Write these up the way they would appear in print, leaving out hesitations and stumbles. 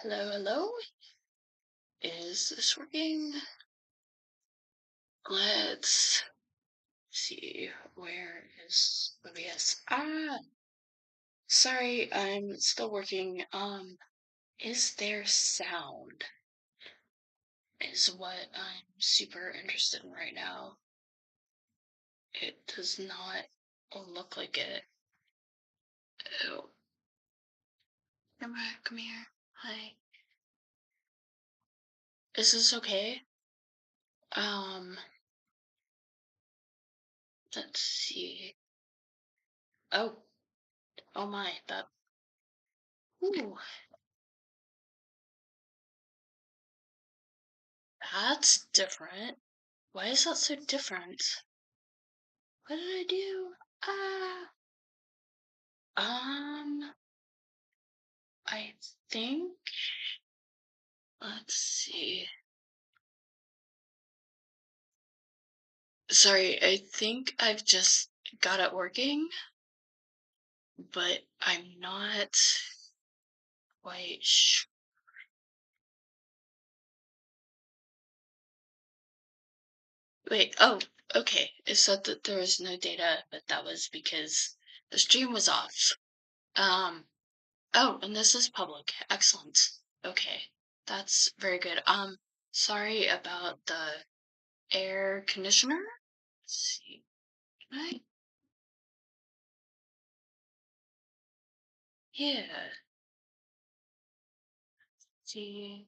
Hello, hello. Is this working? Let's see. Where is OBS? Sorry, I'm still working. Is there sound? Is what I'm super interested in right now. It does not look like it. Oh. Come here. Hi. Is this okay? Let's see. Oh. Oh my, ooh. That's different. Why is that so different? What did I do? I think, let's see. Sorry, I think I've just got it working, but I'm not quite sure. Wait, oh, okay. It said that there was no data, but that was because the stream was off. Oh, and this is public. Excellent. Okay, that's very good. Sorry about the air conditioner. Let's see. Can I? Yeah. See.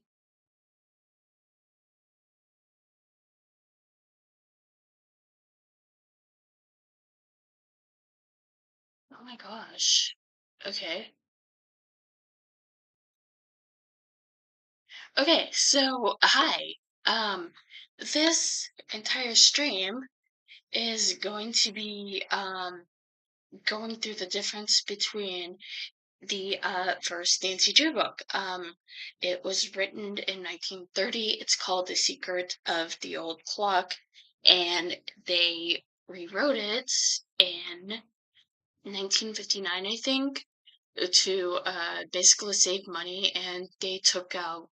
Oh my gosh. Okay. Okay, so hi. This entire stream is going to be going through the difference between the first Nancy Drew book. It was written in 1930. It's called The Secret of the Old Clock, and they rewrote it in 1959, I think, to basically save money, and they took out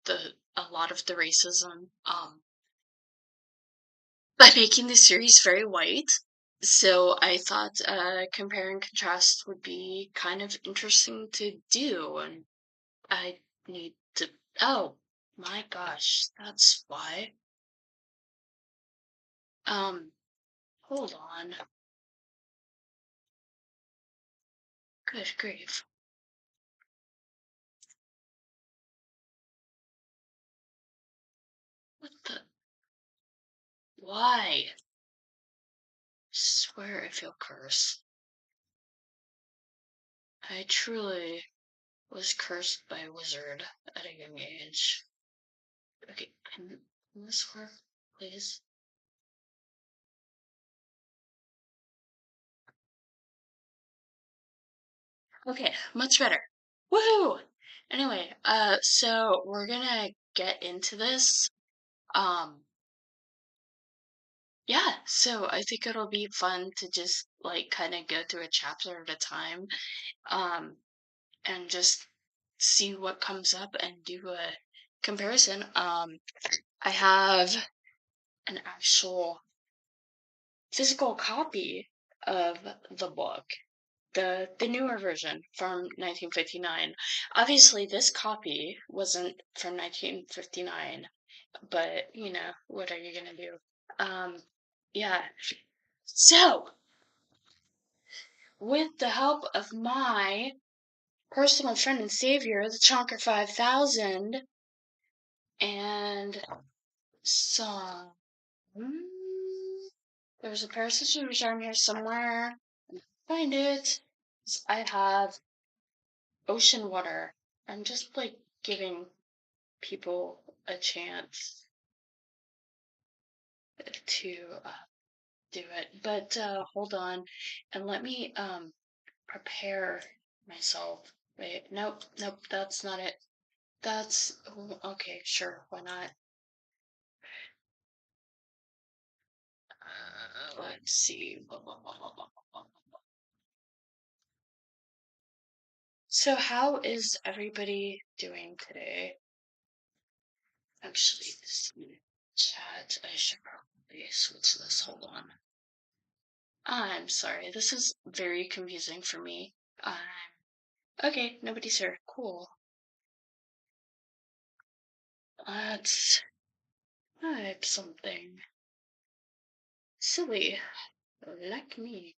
a lot of the racism by making the series very white. So I thought compare and contrast would be kind of interesting to do, and I need to. Oh my gosh, that's why. Um, hold on. Good grief. What the? Why? Swear I feel cursed. I truly was cursed by a wizard at a young age. Okay, can this work, please? Okay, much better. Woohoo! Anyway, so we're gonna get into this. Um, yeah, so I think it'll be fun to just like kind of go through a chapter at a time, um, and just see what comes up and do a comparison. I have an actual physical copy of the book, the newer version from 1959. Obviously, this copy wasn't from 1959, but you know, what are you gonna do? Yeah. So, with the help of my personal friend and savior, the Chonker 5000, and some. There's a pair of scissors around here somewhere. Find it. I have ocean water. I'm just like giving people a chance to do it. But hold on and let me prepare myself. Wait, nope, that's not it. That's okay, sure, why not? Let's see. So how is everybody doing today? Actually, this chat, I should probably switch this. Hold on. I'm sorry, this is very confusing for me. Okay, nobody's here. Cool. Let's type something silly, like me.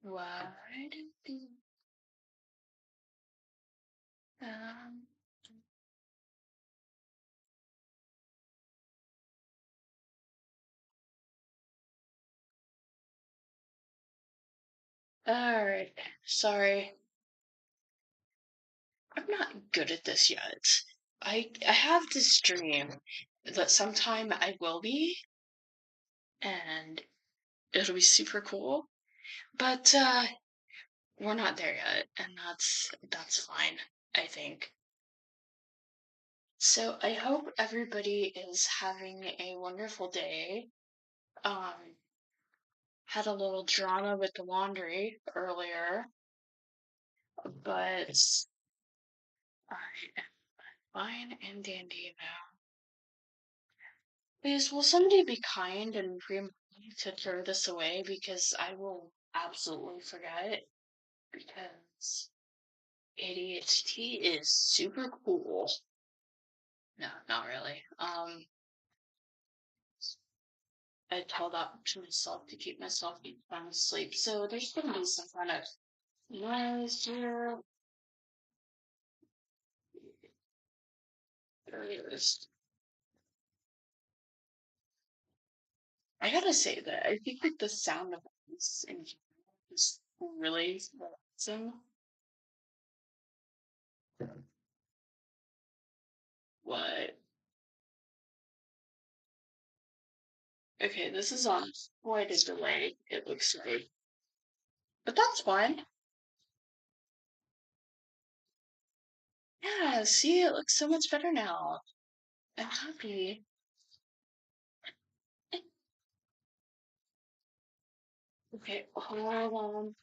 Why do you, um, alright, sorry. I'm not good at this yet. I have this dream that sometime I will be, and it'll be super cool. But we're not there yet, and that's fine, I think. So I hope everybody is having a wonderful day. Um, had a little drama with the laundry earlier, but I am fine and dandy now. Please, will somebody be kind and remind me to throw this away because I will absolutely forget because ADHD is super cool. No, not really. I tell that to myself to keep myself from asleep. So there's gonna be some kind of noise here. There it is. I gotta say that I think that the sound of this in general is really relaxing. What? Okay, this is on quite a delay, it looks like. But that's fine. Yeah, see, it looks so much better now. I'm happy. Okay, hold on.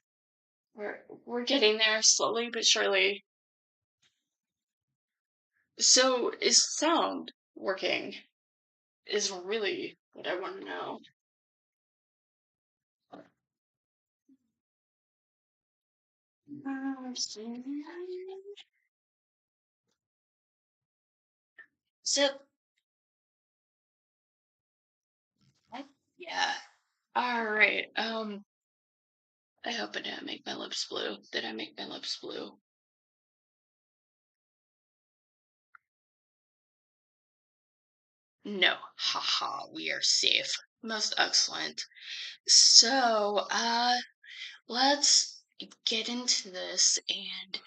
We're getting there slowly but surely. So is sound working? Is really what I want to know. So, yeah. All right. I hope I didn't make my lips blue. Did I make my lips blue? No. Haha, we are safe. Most excellent. So, let's get into this, and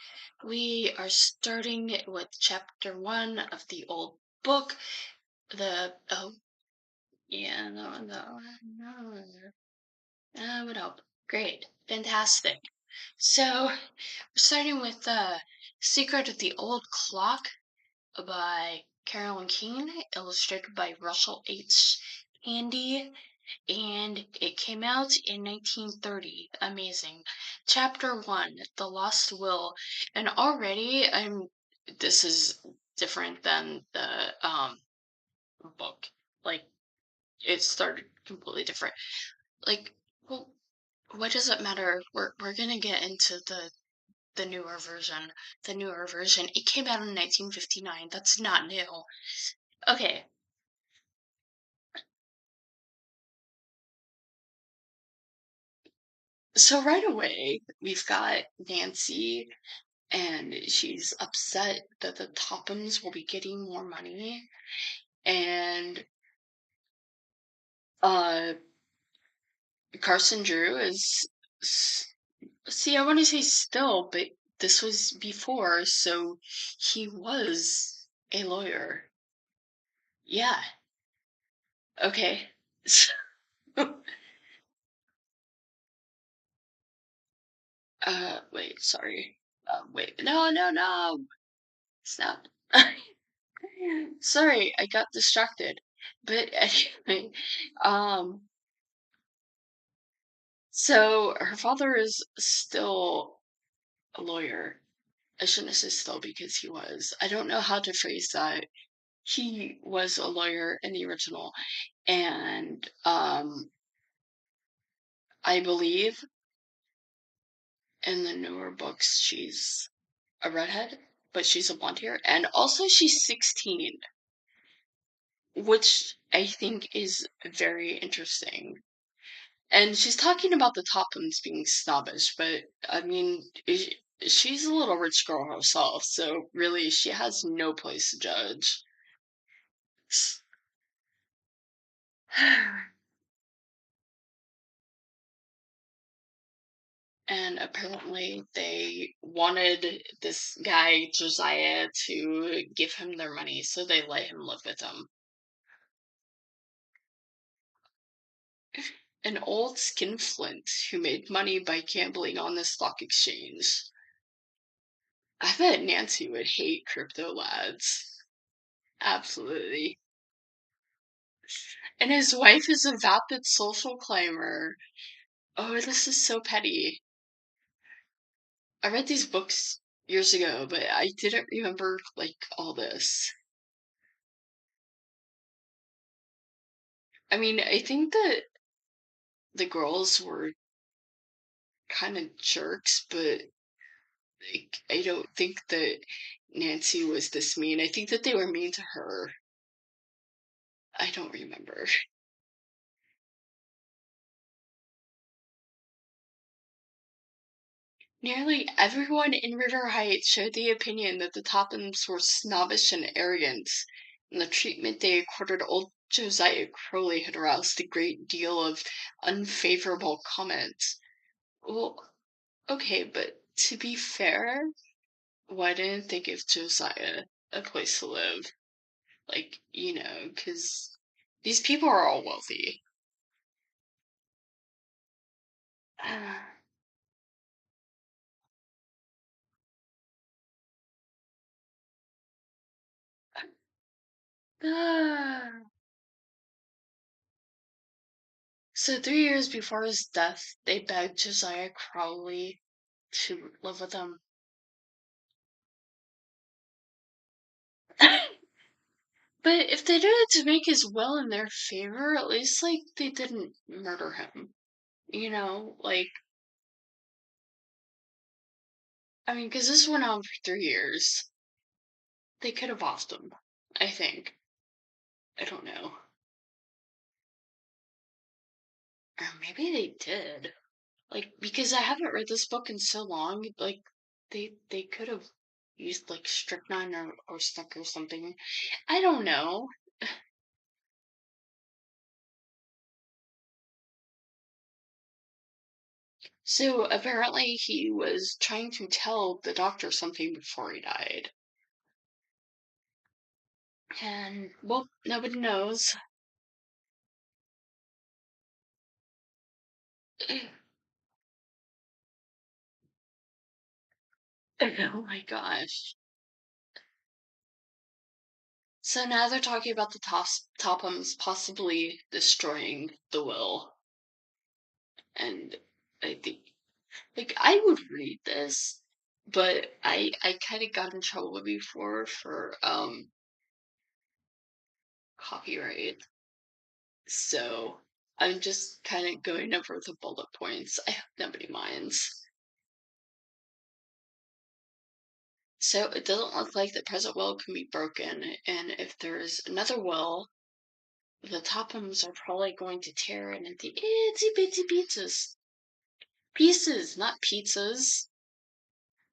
we are starting with chapter 1 of the old book. Oh, yeah, no. That would help. Great. Fantastic. So, we're starting with Secret of the Old Clock by Carolyn Keene, illustrated by Russell H. Handy, and it came out in 1930. Amazing. Chapter 1, The Lost Will. And already this is different than the book. Like, it started completely different. Like, well, what does it matter? We're gonna get into the newer version. The newer version. It came out in 1959. That's not new. Okay. So right away, we've got Nancy, and she's upset that the Tophams will be getting more money, and uh Carson Drew is see, I want to say still, but this was before, so he was a lawyer. Yeah. Okay. Wait, sorry. Wait, no. Snap. Sorry, I got distracted. But anyway, um, so her father is still a lawyer. I shouldn't say still because he was. I don't know how to phrase that. He was a lawyer in the original, and I believe in the newer books she's a redhead, but she's a blonde hair, and also she's 16, which I think is very interesting. And she's talking about the Tophams being snobbish, but I mean, she's a little rich girl herself, so really she has no place to judge. And apparently they wanted this guy, Josiah, to give him their money, so they let him live with them. An old skinflint who made money by gambling on the stock exchange. I bet Nancy would hate crypto lads. Absolutely. And his wife is a vapid social climber. Oh, this is so petty. I read these books years ago, but I didn't remember, like, all this. I mean, I think that the girls were kind of jerks, but like, I don't think that Nancy was this mean. I think that they were mean to her. I don't remember. Nearly everyone in River Heights shared the opinion that the Tophams were snobbish and arrogant, and the treatment they accorded old Josiah Crowley had aroused a great deal of unfavorable comment. Well, okay, but to be fair, why didn't they give Josiah a place to live? Like, because these people are all wealthy. So 3 years before his death, they begged Josiah Crowley to live with them. But if they did it to make his will in their favor, at least, like, they didn't murder him. Like, I mean, because this went on for 3 years. They could have offed him, I think. I don't know. Or maybe they did. Like, because I haven't read this book in so long, like, they could have used, like, strychnine or stuff or something. I don't know. So apparently he was trying to tell the doctor something before he died. And, well, nobody knows. Oh my gosh. So now they're talking about the Tophams possibly destroying the will. And I think, like, I would read this, but I kind of got in trouble before for copyright. So I'm just kind of going over the bullet points. I hope nobody minds. So it doesn't look like the present will can be broken, and if there's another will, the Tophams are probably going to tear it into itsy bitsy pizzas. Pieces, not pizzas.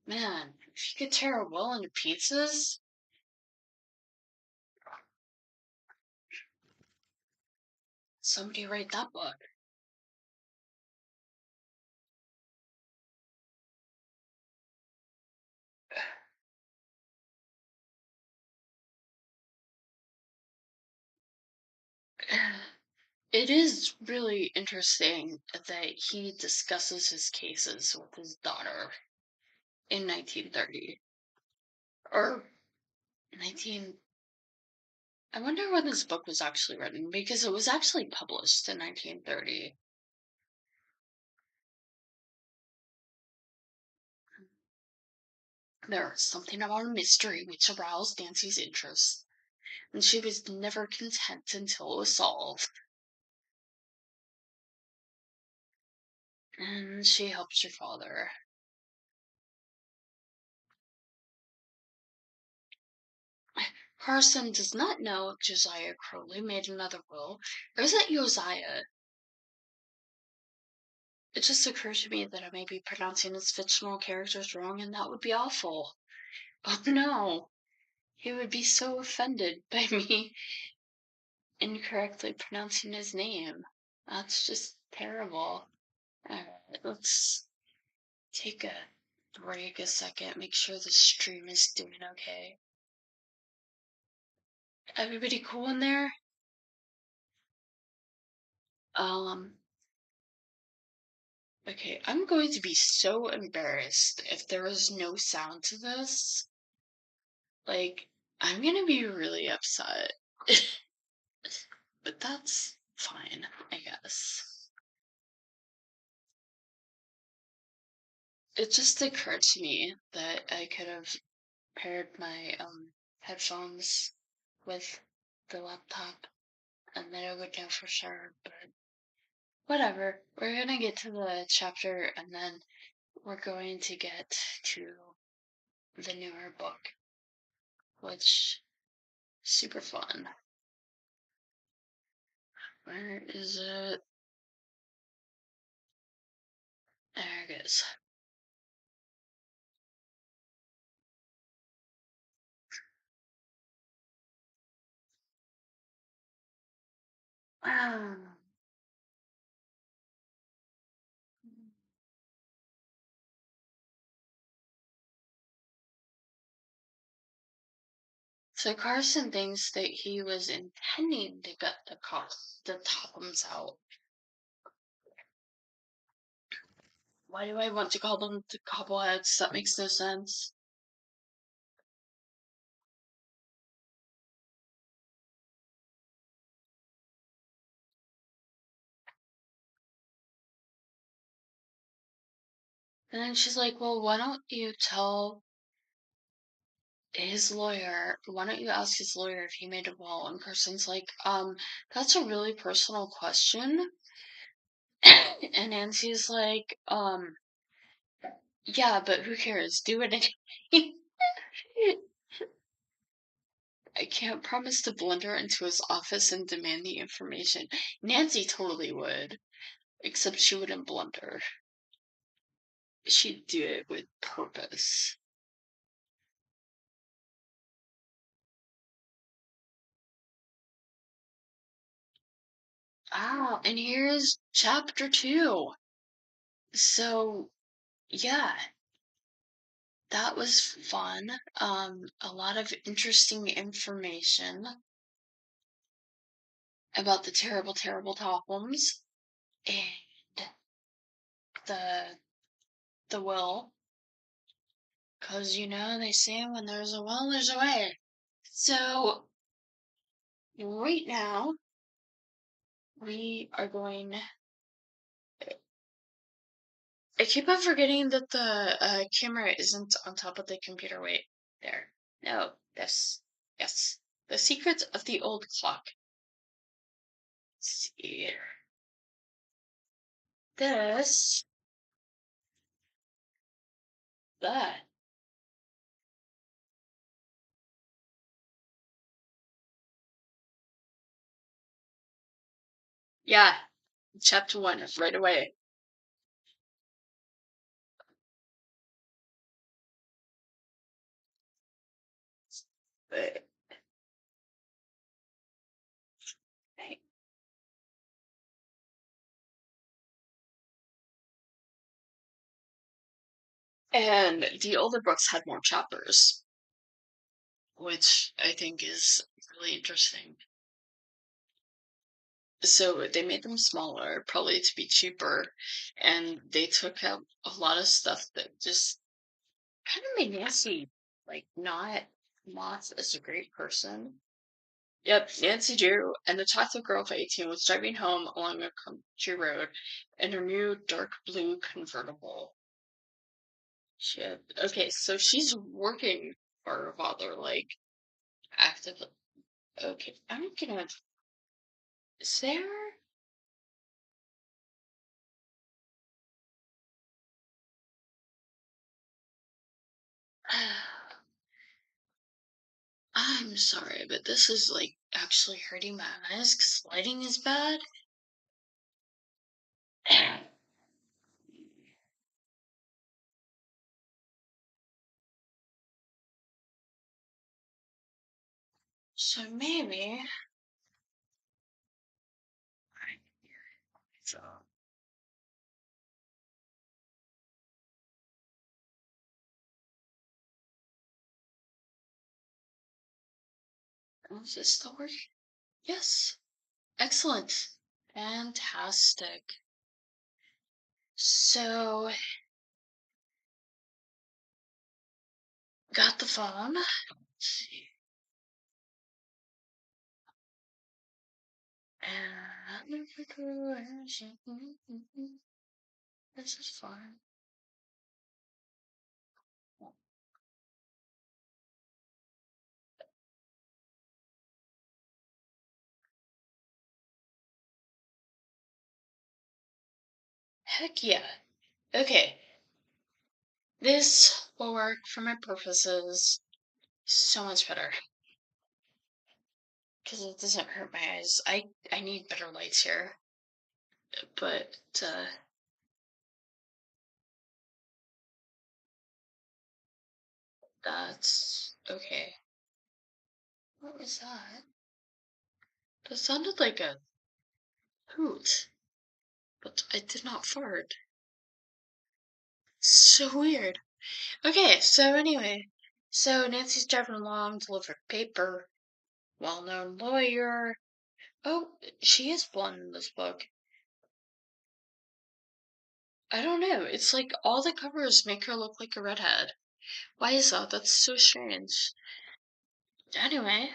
Man, if you could tear a will into pizzas, somebody write that book. It is really interesting that he discusses his cases with his daughter in 1930. Or 19. I wonder when this book was actually written, because it was actually published in 1930. There was something about a mystery which aroused Nancy's interest, and she was never content until it was solved. And she helped her father. Carson does not know if Josiah Crowley made another will, or is it Josiah? It just occurred to me that I may be pronouncing his fictional characters wrong, and that would be awful. Oh no! He would be so offended by me incorrectly pronouncing his name. That's just terrible. Alright, let's take a break a second, make sure the stream is doing okay. Everybody cool in there? Okay, I'm going to be so embarrassed if there is no sound to this. Like, I'm gonna be really upset. But that's fine, I guess. It just occurred to me that I could have paired my headphones with the laptop and then I would know for sure, but whatever. We're gonna get to the chapter and then we're going to get to the newer book, which super fun. Where is it? There it is. Wow. So Carson thinks that he was intending to gut the Tophams out. Why do I want to call them the Cobbleheads? That makes no sense. And then she's like, well, why don't you tell his lawyer, why don't you ask his lawyer if he made a will? And Carson's like, that's a really personal question. And Nancy's like, yeah, but who cares? Do it anyway. I can't promise to blunder into his office and demand the information. Nancy totally would, except she wouldn't blunder. She'd do it with purpose. Ah, and here's chapter 2. So, yeah, that was fun. A lot of interesting information about the terrible, terrible Tophams and the the will. 'Cause they say when there's a will, there's a way. So right now we are going. I keep on forgetting that the camera isn't on top of the computer. Wait, there. No, this. Yes. The Secrets of the Old Clock. Let's see. This. That. Yeah. Chapter 1, right away. But, hey. And the older books had more chapters, which I think is really interesting. So they made them smaller, probably to be cheaper, and they took out a lot of stuff that just kind of made Nancy not Moss as a great person. Yep, Nancy Drew and the chocolate girl of 18 was driving home along a country road in her new dark blue convertible. Shit. Okay, so she's working for her father, like, actively. Okay, I'm gonna. Is there? I'm sorry, but this is like actually hurting my eyes because lighting is bad. So maybe. So, is this still working? Yes. Excellent. Fantastic. So, got the phone. Let's see. And this is fine. Heck yeah. Okay. This will work for my purposes so much better. Because it doesn't hurt my eyes. I need better lights here. But, that's okay. What was that? That sounded like a hoot, but I did not fart. So weird. Okay, so anyway, so Nancy's driving along, delivered paper, well-known lawyer. Oh, she is blonde in this book. I don't know. It's like all the covers make her look like a redhead. Why is that? That's so strange. Anyway,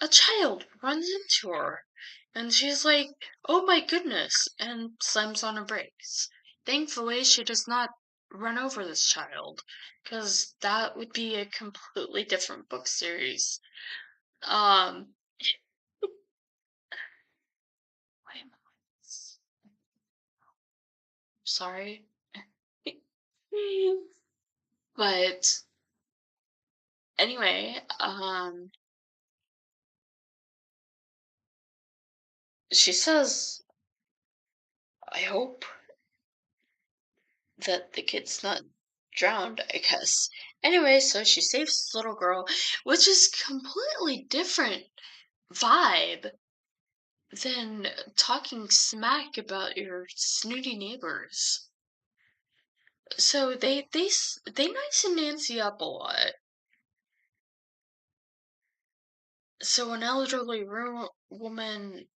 a child runs into her, and she's like, "Oh my goodness," and slams on her brakes. Thankfully, she does not run over this child, because that would be a completely different book series. Um, wait, sorry. But anyway, she says, "I hope that the kid's not drowned," I guess. Anyway, so she saves this little girl, which is completely different vibe than talking smack about your snooty neighbors. So they nicen Nancy up a lot. So an elderly woman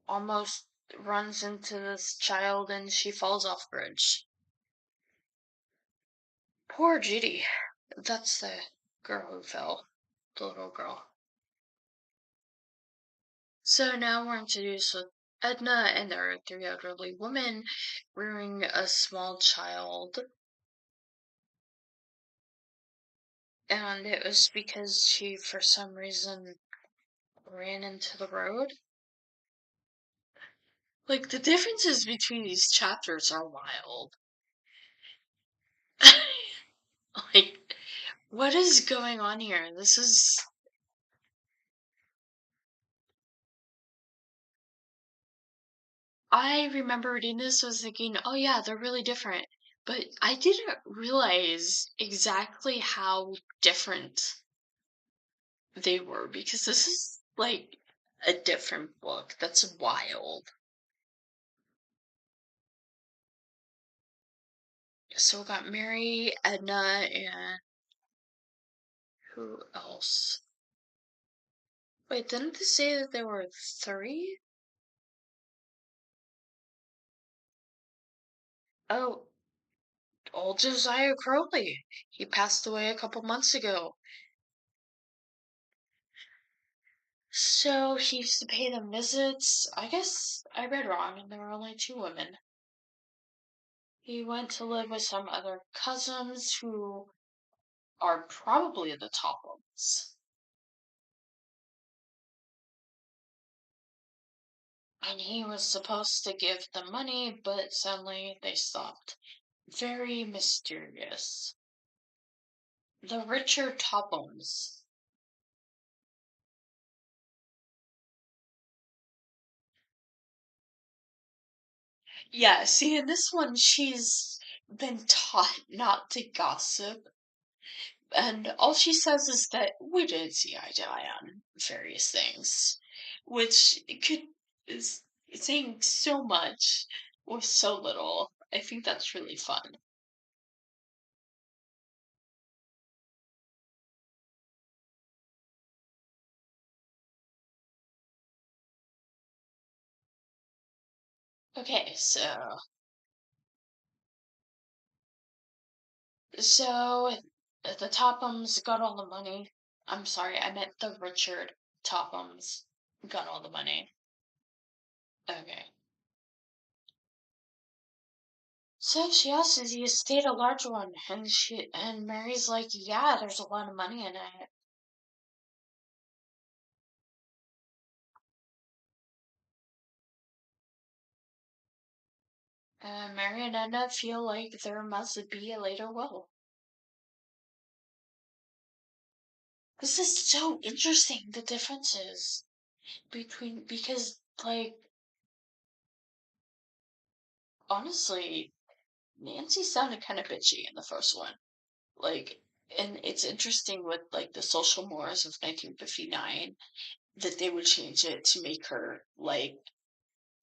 almost runs into this child and she falls off bridge. Poor Judy. That's the girl who fell. The little girl. So now we're introduced with Edna and there are three elderly women rearing a small child. And it was because she, for some reason, ran into the road. Like, the differences between these chapters are wild. Like, what is going on here? This is. I remember reading this, I was thinking, oh yeah, they're really different. But I didn't realize exactly how different they were because this is like a different book. That's wild. So we got Mary, Edna, and who else? Wait, didn't they say that there were three? Oh, old Josiah Crowley. He passed away a couple months ago. So he used to pay them visits. I guess I read wrong, and there were only two women. He went to live with some other cousins who are probably the top ones. And he was supposed to give them money, but suddenly they stopped. Very mysterious. The Richard Tophams. Yeah, see, in this one, she's been taught not to gossip, and all she says is that we didn't see eye to eye on various things, which could is saying so much with so little. I think that's really fun. Okay, so the Tophams got all the money. I'm sorry, I meant the Richard Tophams got all the money. Okay. So she asks, is the estate a large one? And Mary's like, yeah, there's a lot of money in it. And Mary and Edna feel like there must be a later will. This is so interesting, the differences between, because, like, honestly, Nancy sounded kind of bitchy in the first one. Like, and it's interesting with, like, the social mores of 1959 that they would change it to make her, like,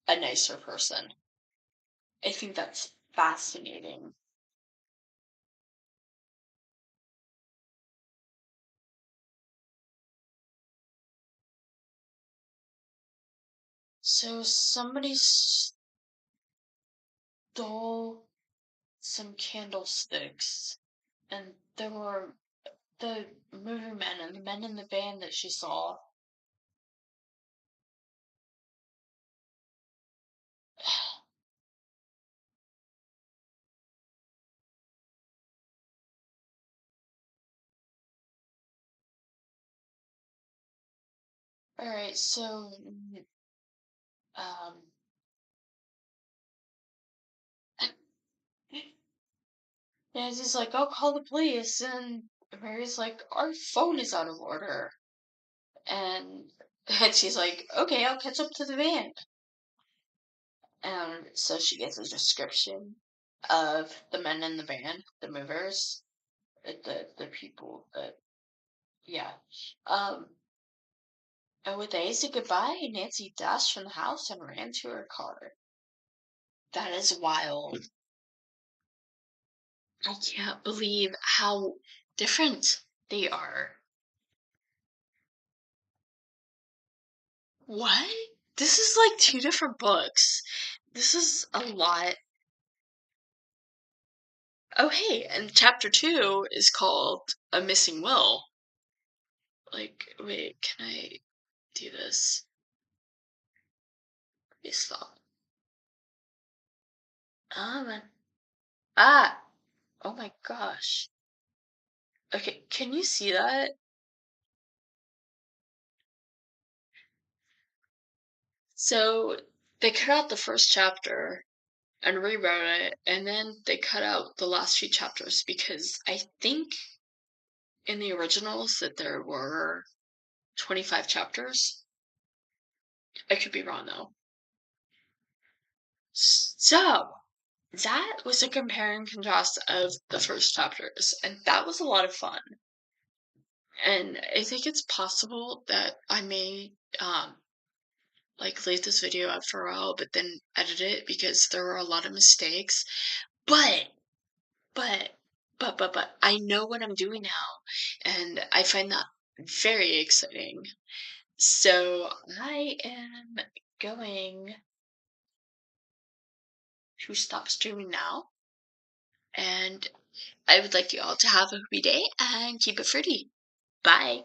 a nicer person. I think that's fascinating. So somebody stole some candlesticks, and there were the movie men and the men in the van that she saw. All right, so um, Nancy's like, "I'll call the police," and Mary's like, "Our phone is out of order," and and she's like, "Okay, I'll catch up to the van." And so she gets a description of the men in the van, the movers, the people that, yeah. Um, and with a hasty goodbye, Nancy dashed from the house and ran to her car. That is wild. I can't believe how different they are. What? This is like two different books. This is a lot. Oh, hey, and chapter two is called A Missing Will. Like, wait, can I do this? Please stop. Man. Ah! Oh my gosh. Okay, can you see that? So, they cut out the first chapter and rewrote it, and then they cut out the last few chapters because I think in the originals that there were 25 chapters. I could be wrong though. So, that was a compare and contrast of the first chapters, and that was a lot of fun. And I think it's possible that I may like leave this video up for a while, but then edit it because there were a lot of mistakes. But but but I know what I'm doing now, and I find that very exciting. So I am going to stop streaming now, and I would like you all to have a happy day and keep it fruity. Bye.